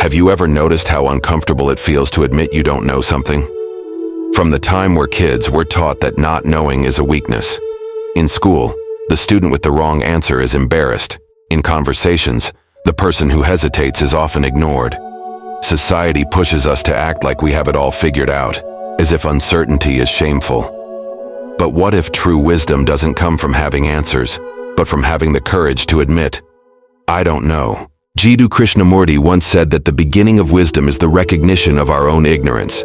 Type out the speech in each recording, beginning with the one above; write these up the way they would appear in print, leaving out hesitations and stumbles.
Have you ever noticed how uncomfortable it feels to admit you don't know something? From the time we're kids, we're taught that not knowing is a weakness. In school, the student with the wrong answer is embarrassed. In conversations, the person who hesitates is often ignored. Society pushes us to act like we have it all figured out, as if uncertainty is shameful. But what if true wisdom doesn't come from having answers, but from having the courage to admit, I don't know? Jiddu Krishnamurti once said that the beginning of wisdom is the recognition of our own ignorance.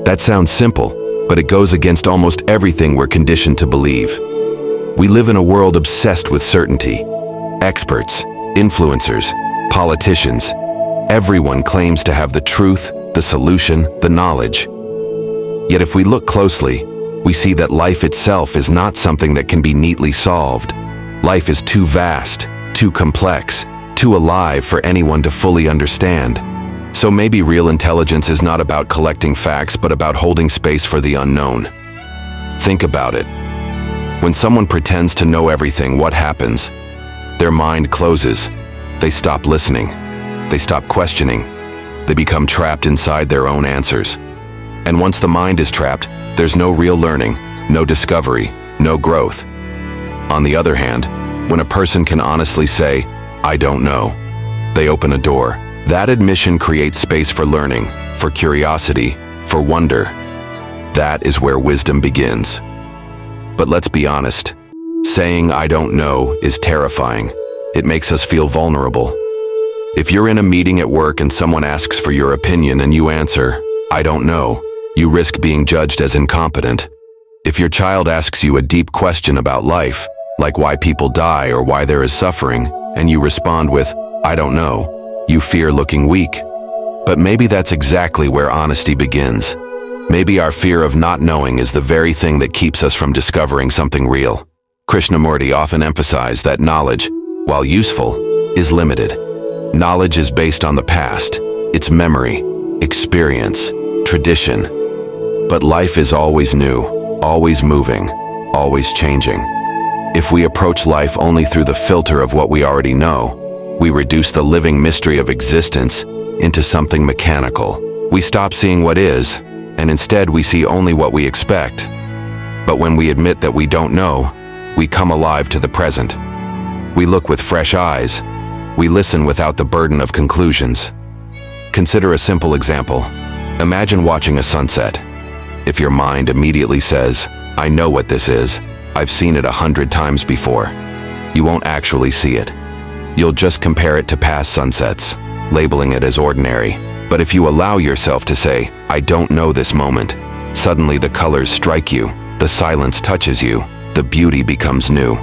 That sounds simple, but it goes against almost everything we're conditioned to believe. We live in a world obsessed with certainty. Experts, influencers, politicians, everyone claims to have the truth, the solution, the knowledge. Yet if we look closely, we see that life itself is not something that can be neatly solved. Life is too vast, too complex, too alive for anyone to fully understand. So maybe real intelligence is not about collecting facts, but about holding space for the unknown. Think about it. When someone pretends to know everything, what happens? Their mind closes. They stop listening. They stop questioning. They become trapped inside their own answers. And once the mind is trapped, there's no real learning, no discovery, no growth. On the other hand, when a person can honestly say, I don't know, they open a door. That admission creates space for learning, for curiosity, for wonder. That is where wisdom begins. But let's be honest, saying I don't know is terrifying. It makes us feel vulnerable. If you're in a meeting at work and someone asks for your opinion and you answer, I don't know, you risk being judged as incompetent. If your child asks you a deep question about life, like why people die or why there is suffering, and you respond with, I don't know, you fear looking weak. But maybe that's exactly where honesty begins. Maybe our fear of not knowing is the very thing that keeps us from discovering something real. Krishnamurti often emphasized that knowledge, while useful, is limited. Knowledge is based on the past, its memory, experience, tradition. But life is always new, always moving, always changing. If we approach life only through the filter of what we already know, we reduce the living mystery of existence into something mechanical. We stop seeing what is, and instead we see only what we expect. But when we admit that we don't know, we come alive to the present. We look with fresh eyes. We listen without the burden of conclusions. Consider a simple example. Imagine watching a sunset. If your mind immediately says, I know what this is, I've seen it 100 times before, you won't actually see it. You'll just compare it to past sunsets, labeling it as ordinary. But if you allow yourself to say, I don't know this moment, suddenly the colors strike you, the silence touches you, the beauty becomes new.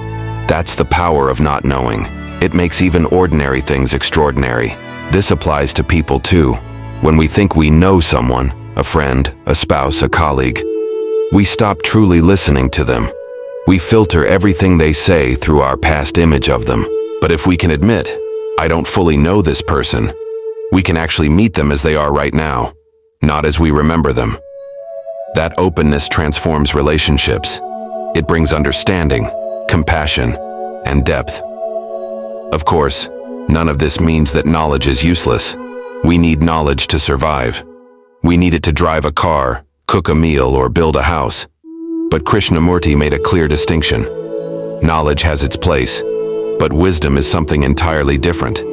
That's the power of not knowing. It makes even ordinary things extraordinary. This applies to people too. When we think we know someone, a friend, a spouse, a colleague, we stop truly listening to them. We filter everything they say through our past image of them. But if we can admit, I don't fully know this person, we can actually meet them as they are right now, not as we remember them. That openness transforms relationships. It brings understanding, compassion, and depth. Of course, none of this means that knowledge is useless. We need knowledge to survive. We need it to drive a car, cook a meal, or build a house. But Krishnamurti made a clear distinction. Knowledge has its place, but wisdom is something entirely different.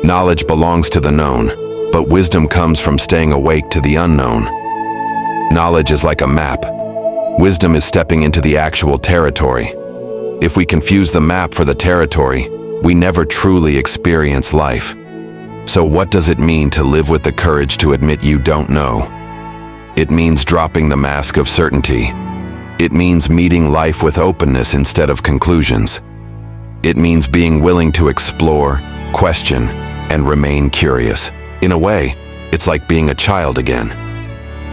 Knowledge belongs to the known, but wisdom comes from staying awake to the unknown. Knowledge is like a map. Wisdom is stepping into the actual territory. If we confuse the map for the territory, we never truly experience life. So what does it mean to live with the courage to admit you don't know? It means dropping the mask of certainty. It means meeting life with openness instead of conclusions. It means being willing to explore, question, and remain curious. In a way, it's like being a child again.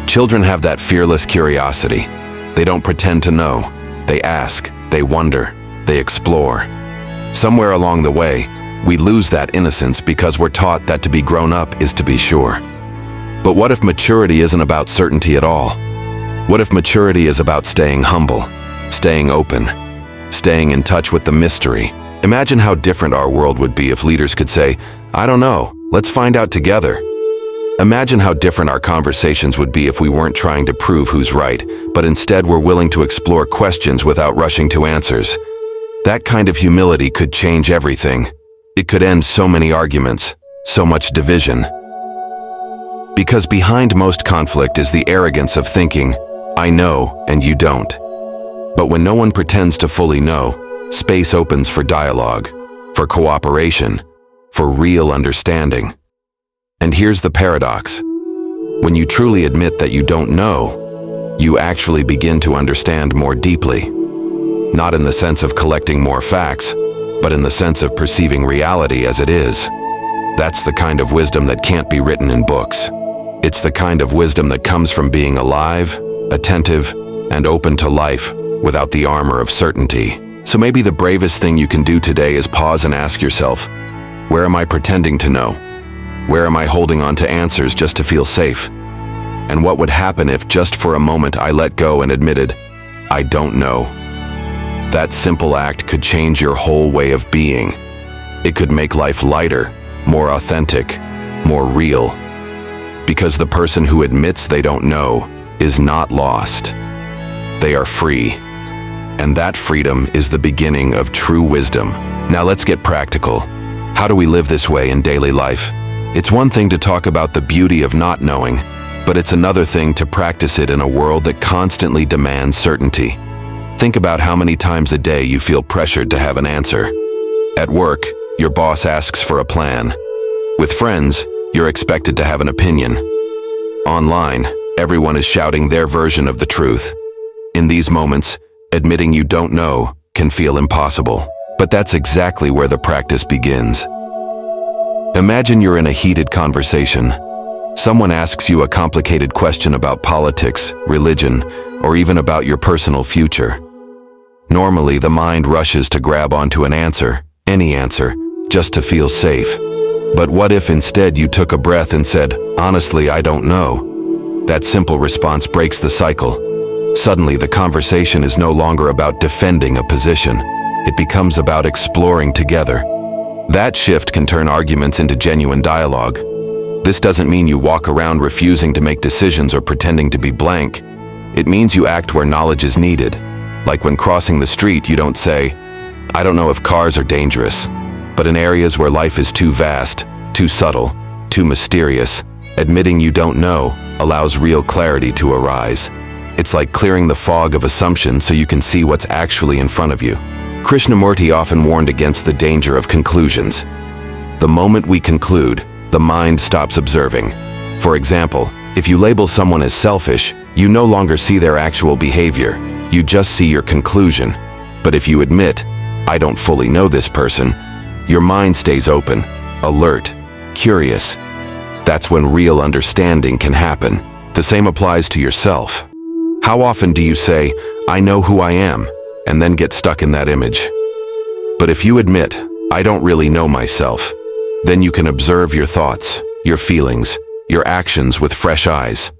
Children have that fearless curiosity. They don't pretend to know. They ask, they wonder, they explore. Somewhere along the way, we lose that innocence because we're taught that to be grown up is to be sure. But what if maturity isn't about certainty at all? What if maturity is about staying humble, staying open, staying in touch with the mystery? Imagine how different our world would be if leaders could say, I don't know, let's find out together. Imagine how different our conversations would be if we weren't trying to prove who's right, but instead were willing to explore questions without rushing to answers. That kind of humility could change everything. It could end so many arguments, so much division. Because behind most conflict is the arrogance of thinking, I know and you don't. But when no one pretends to fully know, space opens for dialogue, for cooperation, for real understanding. And here's the paradox. When you truly admit that you don't know, you actually begin to understand more deeply. Not in the sense of collecting more facts, but in the sense of perceiving reality as it is. That's the kind of wisdom that can't be written in books. It's the kind of wisdom that comes from being alive, attentive, and open to life without the armor of certainty. So maybe the bravest thing you can do today is pause and ask yourself, where am I pretending to know? Where am I holding on to answers just to feel safe? And what would happen if just for a moment I let go and admitted, I don't know? That simple act could change your whole way of being. It could make life lighter, more authentic, more real. Because the person who admits they don't know is not lost. They are free. And that freedom is the beginning of true wisdom. Now let's get practical. How do we live this way in daily life? It's one thing to talk about the beauty of not knowing, but it's another thing to practice it in a world that constantly demands certainty. Think about how many times a day you feel pressured to have an answer. At work, your boss asks for a plan. With friends, you're expected to have an opinion. Online, everyone is shouting their version of the truth. In these moments, admitting you don't know can feel impossible. But that's exactly where the practice begins. Imagine you're in a heated conversation. Someone asks you a complicated question about politics, religion, or even about your personal future. Normally, the mind rushes to grab onto an answer, any answer, just to feel safe. But what if instead you took a breath and said, honestly, I don't know? That simple response breaks the cycle. Suddenly, the conversation is no longer about defending a position. It becomes about exploring together. That shift can turn arguments into genuine dialogue. This doesn't mean you walk around refusing to make decisions or pretending to be blank. It means you act where knowledge is needed. Like when crossing the street, you don't say, I don't know if cars are dangerous. But in areas where life is too vast, too subtle, too mysterious, admitting you don't know allows real clarity to arise. It's like clearing the fog of assumption so you can see what's actually in front of you. Krishnamurti often warned against the danger of conclusions. The moment we conclude, the mind stops observing. For example, if you label someone as selfish, you no longer see their actual behavior, you just see your conclusion. But if you admit, I don't fully know this person, your mind stays open, alert, curious. That's when real understanding can happen. The same applies to yourself. How often do you say, I know who I am, and then get stuck in that image? But if you admit, I don't really know myself, then you can observe your thoughts, your feelings, your actions with fresh eyes.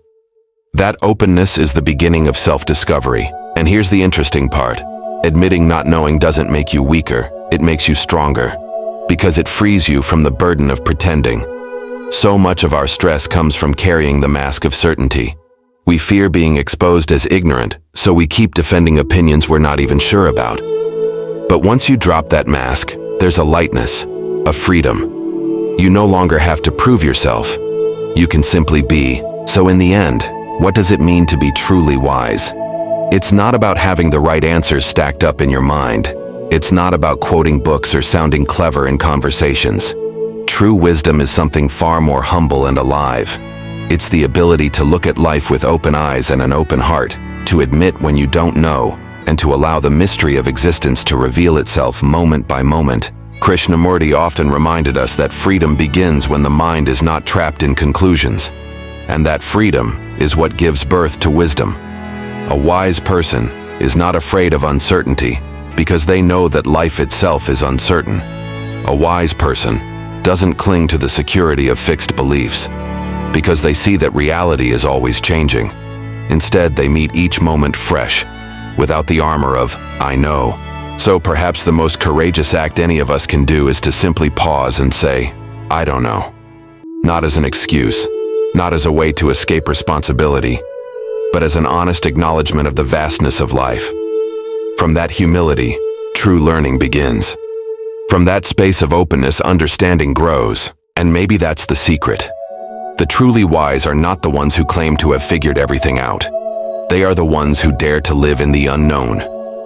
That openness is the beginning of self-discovery. And here's the interesting part. Admitting not knowing doesn't make you weaker, it makes you stronger. Because it frees you from the burden of pretending. So much of our stress comes from carrying the mask of certainty. We fear being exposed as ignorant, so we keep defending opinions we're not even sure about. But once you drop that mask, there's a lightness, a freedom. You no longer have to prove yourself. You can simply be. So in the end, what does it mean to be truly wise? It's not about having the right answers stacked up in your mind. It's not about quoting books or sounding clever in conversations. True wisdom is something far more humble and alive. It's the ability to look at life with open eyes and an open heart, to admit when you don't know, and to allow the mystery of existence to reveal itself moment by moment. Krishnamurti often reminded us that freedom begins when the mind is not trapped in conclusions. And that freedom is what gives birth to wisdom. A wise person is not afraid of uncertainty because they know that life itself is uncertain. A wise person doesn't cling to the security of fixed beliefs because they see that reality is always changing. Instead, they meet each moment fresh, without the armor of, I know. So perhaps the most courageous act any of us can do is to simply pause and say, I don't know. Not as an excuse, not as a way to escape responsibility, but as an honest acknowledgement of the vastness of life. From that humility, true learning begins. From that space of openness, understanding grows, and maybe that's the secret. The truly wise are not the ones who claim to have figured everything out. They are the ones who dare to live in the unknown,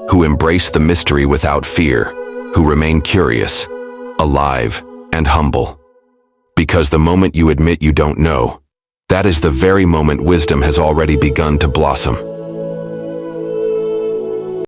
who embrace the mystery without fear, who remain curious, alive, and humble. Because the moment you admit you don't know, that is the very moment wisdom has already begun to blossom.